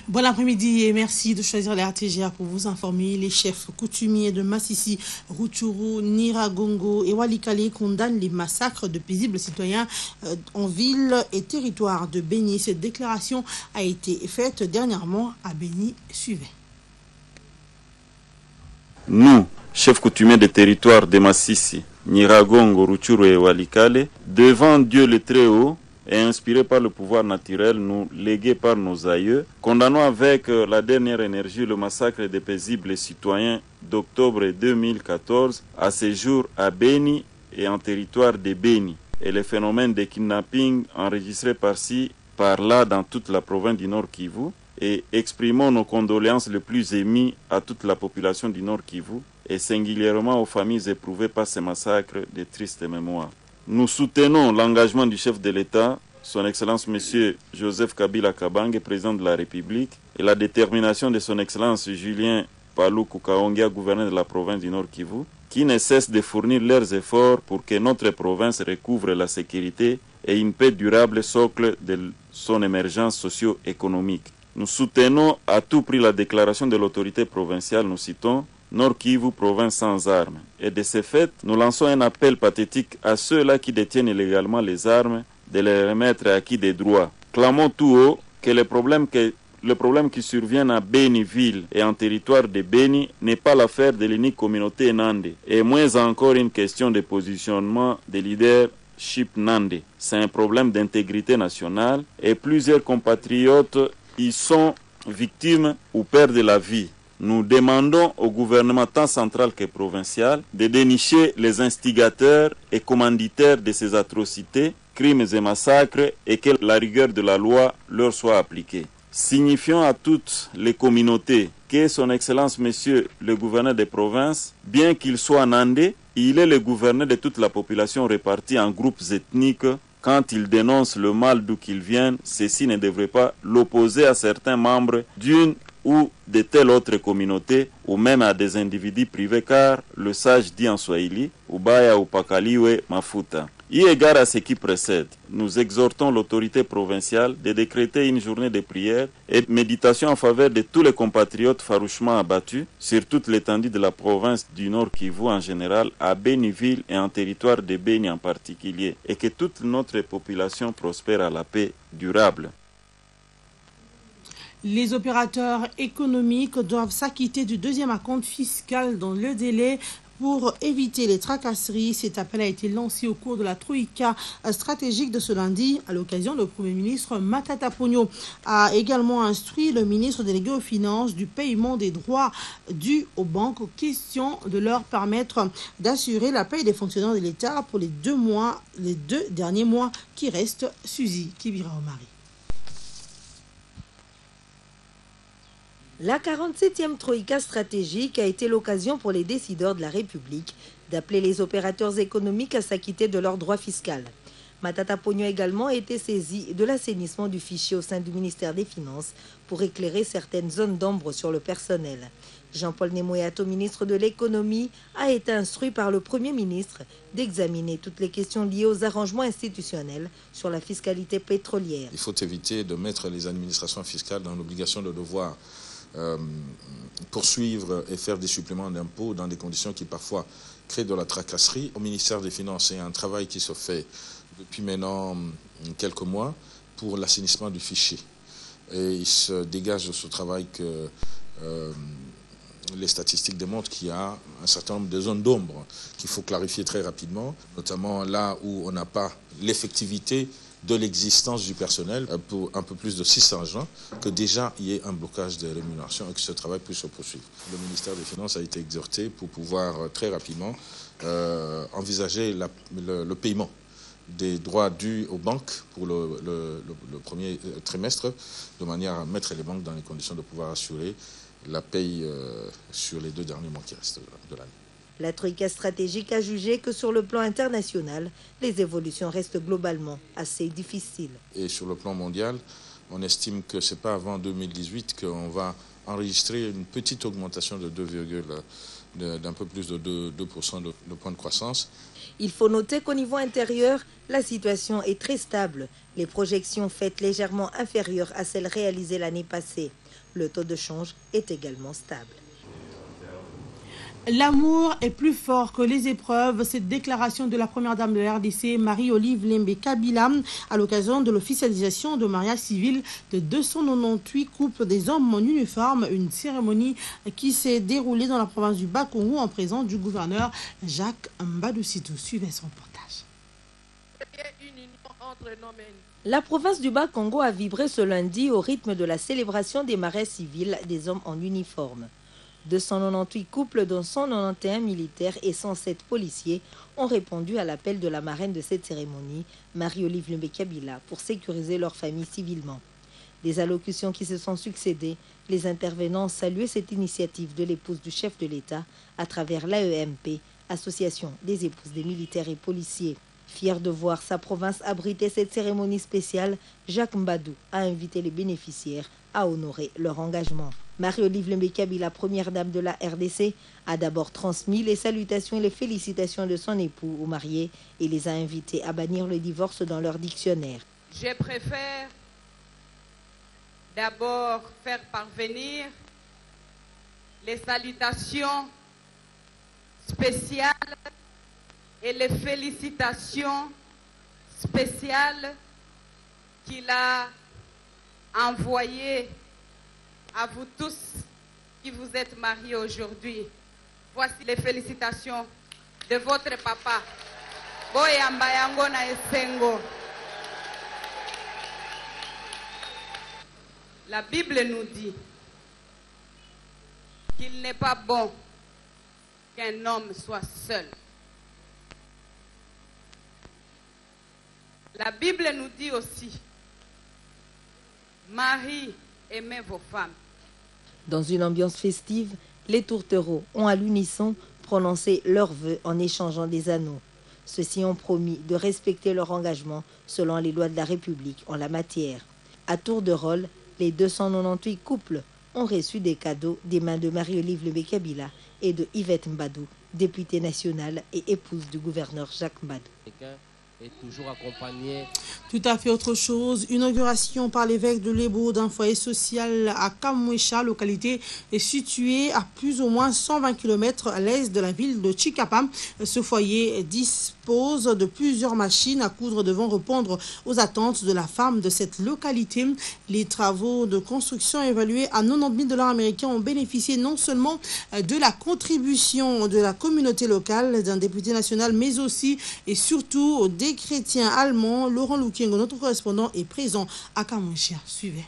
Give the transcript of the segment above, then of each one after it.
Bon après-midi et merci de choisir la RTGA pour vous informer. Les chefs coutumiers de Massissi, Rutshuru, Nyiragongo et Walikale condamnent les massacres de paisibles citoyens en ville et territoire de Béni. Cette déclaration a été faite dernièrement à Béni. Suivez. Nous, chefs coutumiers des territoires de Massissi, Nyiragongo, Rutshuru et Walikale, devant Dieu le Très-Haut, et inspirés par le pouvoir naturel, nous légué par nos aïeux, condamnons avec la dernière énergie le massacre des paisibles citoyens d'octobre 2014 à ce jour à Béni et en territoire de Béni, et les phénomènes de kidnapping enregistrés par-ci, par-là dans toute la province du Nord Kivu, et exprimons nos condoléances les plus émues à toute la population du Nord Kivu et singulièrement aux familles éprouvées par ces massacres de tristes mémoires. Nous soutenons l'engagement du chef de l'État, son Excellence M. Joseph Kabila Kabange, président de la République, et la détermination de son Excellence Julien Paluku Kahongya, gouverneur de la province du Nord Kivu, qui ne cessent de fournir leurs efforts pour que notre province recouvre la sécurité et une paix durable socle de son émergence socio-économique. Nous soutenons à tout prix la déclaration de l'autorité provinciale, nous citons, Nord Kivu, province sans armes. Et de ce fait, nous lançons un appel pathétique à ceux-là qui détiennent illégalement les armes de les remettre acquis des droits. Clamons tout haut que le problème qui survient à Béni-Ville et en territoire de Béni n'est pas l'affaire de l'unique communauté Nandé, et moins encore une question de positionnement des leadership Nandé. C'est un problème d'intégrité nationale et plusieurs compatriotes y sont victimes ou perdent la vie. Nous demandons au gouvernement tant central que provincial de dénicher les instigateurs et commanditaires de ces atrocités, crimes et massacres et que la rigueur de la loi leur soit appliquée. Signifions à toutes les communautés que son Excellence Monsieur le gouverneur des provinces, bien qu'il soit nandé, il est le gouverneur de toute la population répartie en groupes ethniques. Quand il dénonce le mal d'où qu'il vient, ceci ne devrait pas l'opposer à certains membres d'une ou de telle autre communauté, ou même à des individus privés, car le sage dit en Swahili, Ubaya upakaliwe mafuta. Eu égard à ce qui précède, nous exhortons l'autorité provinciale de décréter une journée de prière et de méditation en faveur de tous les compatriotes farouchement abattus sur toute l'étendue de la province du Nord Kivu en général, à Béniville et en territoire de Béni en particulier, et que toute notre population prospère à la paix durable. Les opérateurs économiques doivent s'acquitter du deuxième acompte fiscal dans le délai pour éviter les tracasseries. Cet appel a été lancé au cours de la Troïka stratégique de ce lundi. À l'occasion, le Premier ministre Matata Ponyo a également instruit le ministre délégué aux Finances du paiement des droits dus aux banques, question de leur permettre d'assurer la paie des fonctionnaires de l'État pour les deux derniers mois qui restent. Suzy Kibira Omari. La 47e Troïka stratégique a été l'occasion pour les décideurs de la République d'appeler les opérateurs économiques à s'acquitter de leurs droits fiscaux. Matata Ponyo également a été saisi de l'assainissement du fichier au sein du ministère des Finances pour éclairer certaines zones d'ombre sur le personnel. Jean-Paul Nemoyato, ministre de l'Économie, a été instruit par le Premier ministre d'examiner toutes les questions liées aux arrangements institutionnels sur la fiscalité pétrolière. Il faut éviter de mettre les administrations fiscales dans l'obligation de devoir poursuivre et faire des suppléments d'impôts dans des conditions qui parfois créent de la tracasserie. Au ministère des Finances, il y a un travail qui se fait depuis maintenant quelques mois pour l'assainissement du fichier. Et il se dégage de ce travail que les statistiques démontrent qu'il y a un certain nombre de zones d'ombre qu'il faut clarifier très rapidement, notamment là où on n'a pas l'effectivité de l'existence du personnel pour un peu plus de 600 agents, que déjà il y ait un blocage des rémunérations et que ce travail puisse se poursuivre. Le ministère des Finances a été exhorté pour pouvoir très rapidement envisager le paiement des droits dus aux banques pour le premier trimestre, de manière à mettre les banques dans les conditions de pouvoir assurer la paye sur les 2 derniers mois qui restent de l'année. La Troïka stratégique a jugé que sur le plan international, les évolutions restent globalement assez difficiles. Et sur le plan mondial, On estime que ce n'est pas avant 2018 qu'on va enregistrer une petite augmentation de d'un peu plus de 2% de point de croissance. Il faut noter qu'au niveau intérieur, la situation est très stable. Les projections faites légèrement inférieures à celles réalisées l'année passée. Le taux de change est également stable. L'amour est plus fort que les épreuves. Cette déclaration de la première dame de la RDC, Marie-Olive Lembe Kabila, à l'occasion de l'officialisation de mariage civil de 298 couples des hommes en uniforme, une cérémonie qui s'est déroulée dans la province du Bas-Congo en présence du gouverneur Jacques Mbadou Sitou. Suivez son reportage. La province du Bas-Congo a vibré ce lundi au rythme de la célébration des mariages civils des hommes en uniforme. 298 couples, dont 191 militaires et 107 policiers, ont répondu à l'appel de la marraine de cette cérémonie, Marie-Olive Lembe Kabila, pour sécuriser leurs familles civilement. Des allocutions qui se sont succédées, les intervenants ont salué cette initiative de l'épouse du chef de l'État à travers l'AEMP, Association des épouses des militaires et policiers. Fier de voir sa province abriter cette cérémonie spéciale, Jacques Mbadou a invité les bénéficiaires à honorer leur engagement. Marie-Olive Lembe Kabila, première dame de la RDC, a d'abord transmis les salutations et les félicitations de son époux aux mariés et les a invités à bannir le divorce dans leur dictionnaire. Je préfère d'abord faire parvenir les salutations spéciales et les félicitations spéciales qu'il a envoyées à vous tous qui vous êtes mariés aujourd'hui. Voici les félicitations de votre papa. Boyamba yango na esengo. La Bible nous dit qu'il n'est pas bon qu'un homme soit seul. La Bible nous dit aussi, Marie, aimez vos femmes. Dans une ambiance festive, les tourtereaux ont à l'unisson prononcé leurs vœux en échangeant des anneaux. Ceux-ci ont promis de respecter leur engagement selon les lois de la République en la matière. À tour de rôle, les 298 couples ont reçu des cadeaux des mains de Marie-Olive Lembe Kabila et de Yvette Mbadou, députée nationale et épouse du gouverneur Jacques Mbadou. Est toujours accompagné. Tout à fait autre chose. Inauguration par l'évêque de Lebo d'un foyer social à Kamwesha, localité est située à plus ou moins 120 km à l'est de la ville de Chikapa. Ce foyer dispose de plusieurs machines à coudre devant répondre aux attentes de la femme de cette localité. Les travaux de construction évalués à 90 000 $ américains ont bénéficié non seulement de la contribution de la communauté locale, d'un député national, mais aussi et surtout des chrétiens allemands. Laurent Lukengo, notre correspondant, est présent à Kamwesha. Suivez.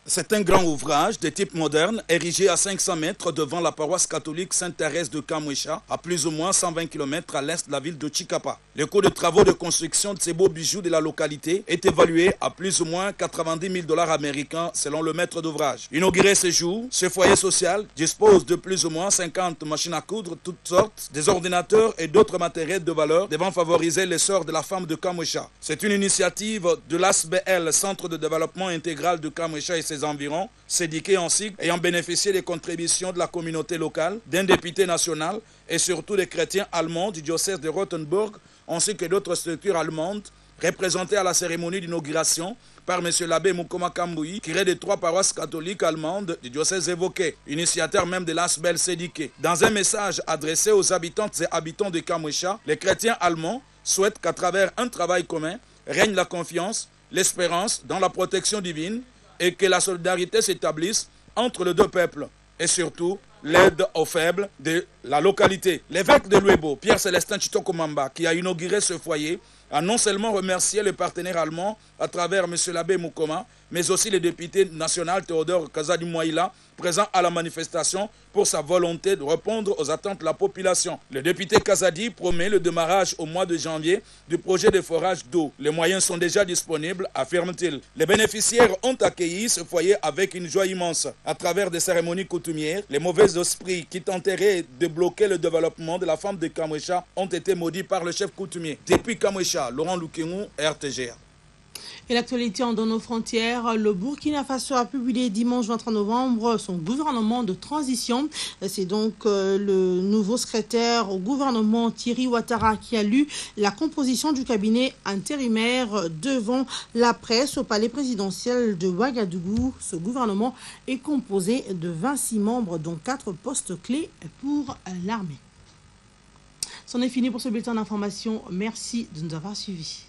C'est un grand ouvrage de type moderne, érigé à 500 mètres devant la paroisse catholique Sainte-Thérèse de Kamwesha, à plus ou moins 120 km à l'est de la ville de Chikapa. Le coût de travaux de construction de ces beaux bijoux de la localité est évalué à plus ou moins 90 000 $ américains selon le maître d'ouvrage. Inauguré ce jour, ce foyer social dispose de plus ou moins 50 machines à coudre toutes sortes, des ordinateurs et d'autres matériels de valeur devant favoriser l'essor de la femme de Kamwesha. C'est une initiative de l'ASBL, Centre de développement intégral de Kamwesha et ses environs, syndiqués en sigle, ayant bénéficié des contributions de la communauté locale, d'un député national et surtout des chrétiens allemands du diocèse de Rothenburg, ainsi que d'autres structures allemandes représentées à la cérémonie d'inauguration par M. l'abbé Mukoma Kamboui, curé des 3 paroisses catholiques allemandes du diocèse évoqué, initiateur même de l'ASBEL syndiqué. Dans un message adressé aux habitantes et habitants de Kamwesha, les chrétiens allemands souhaitent qu'à travers un travail commun règne la confiance, l'espérance dans la protection divine et que la solidarité s'établisse entre les deux peuples et surtout l'aide aux faibles de la localité. L'évêque de Lwebo, Pierre-Célestin Chitokomamba, qui a inauguré ce foyer, a non seulement remercié les partenaires allemands à travers M. l'abbé Mukoma, mais aussi le député national Théodore Kazadi Mouaïla, présent à la manifestation pour sa volonté de répondre aux attentes de la population. Le député Kazadi promet le démarrage au mois de janvier du projet de forage d'eau. Les moyens sont déjà disponibles, affirme-t-il. Les bénéficiaires ont accueilli ce foyer avec une joie immense. À travers des cérémonies coutumières, les mauvais esprits qui tenteraient de bloquer le développement de la femme de Kamwesha ont été maudits par le chef coutumier. Depuis Kamwesha, Laurent Lukengo, RTGA. Et l'actualité en dans nos frontières, le Burkina Faso a publié dimanche 23 novembre son gouvernement de transition. C'est donc le nouveau secrétaire au gouvernement Thierry Ouattara qui a lu la composition du cabinet intérimaire devant la presse au palais présidentiel de Ouagadougou. Ce gouvernement est composé de 26 membres, dont 4 postes clés pour l'armée. C'en est fini pour ce bulletin d'information. Merci de nous avoir suivis.